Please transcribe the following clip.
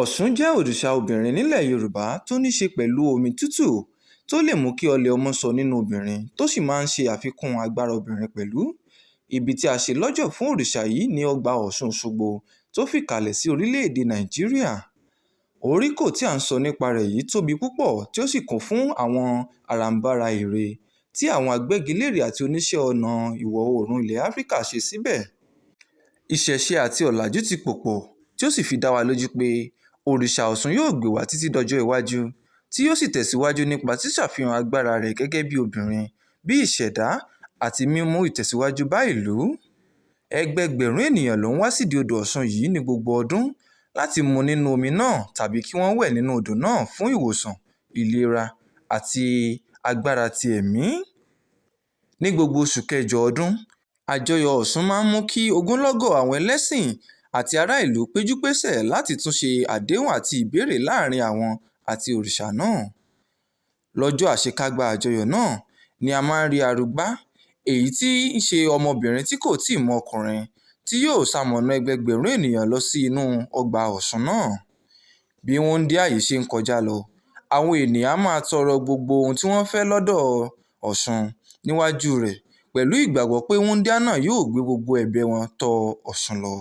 Ọ̀ṣun jẹ́ òrìṣà obìnrin nílẹ̀ Yorùbá tó ní ṣe pẹ̀lú omi tútù tó lè mú kí ọlẹ̀ ọmọ sọ nínú obìnrin tó sì máa ń ṣe àfikún agbára obìnrin pẹ̀lú. Ibi tí a ṣe lọ́jọ̀ fún òrìṣà yìí ní ọgbà Ọ̀ṣun Òṣogbo tó fìkàlẹ̀ sí orílẹ̀-èdè Nàìjíríà. Oríkò tí à ń sọ nípa rẹ̀ yìí tóbi púpọ̀ tí ó sì kún fún àwọn àràǹbarà ère tí àwọn agbẹ́gilére àti oníṣẹ́ ọnà ìwọ̀ oòrùn ilẹ̀ Áfíríkà ṣe síbẹ̀. Ìṣẹ̀ṣe àti ọ̀làjú ti pòpọ̀ tí ó sì fi dá wa lójú pé òrìṣà Ọ̀ṣun yóò gbè wá títí dọjọ́ iwájú tí yóò sì tẹ̀síwájú nípa ṣíṣàfihàn agbára rẹ̀ gẹ́gẹ́ bí obìnrin, bí ìṣẹ̀dá àti mímú ìtẹ̀síwájú bá ìlú. Ẹgbẹẹgbẹ̀rún ènìyàn ló ń wá sídìí odò Ọ̀ṣun yìí ní gbogbo ọdún láti mu nínú omi náà tàbí kí wọ́n wẹ̀ nínú odò náà fún ìwòsàn, ìlera àti agbára ti ẹ̀mí. Ní gbogbo oṣù kẹjọ ọdún, àjọyọ̀ Ọ̀ṣun máa ń mú kí ogunlọ́gọ̀ àwọn ẹlẹ́sìn àti ará ìlú péjúpésẹ̀ láti tún ṣe àdéhùn àti ìbéèrè láàrin àwọn àti òrìṣà náà. Lọ́jọ́ àṣekágbá àjọyọ̀ náà ni a máa ń rí arúgbá, èyí tí í ṣe ọmọbìnrin tí kò tíì mọ ọkùnrin, tí yóò ṣamọ̀nà ẹgbẹẹgbẹ̀rún ènìyàn lọ sí inú ọgbà Ọ̀ṣun náà. Bí wúńdíá yìí ṣe ń kọjá lọ, àwọn ènìyàn á máa tọrọ gbogbo ohun tí wọ́n fẹ́ lọ́dọ̀ Ọ̀ṣun níwájú rẹ̀, pẹ̀lú ìgbàgbọ́ pé wúńdíá náà yóò gbé gbogbo ẹ̀bẹ̀ wọn tọ Ọ̀ṣun lọ.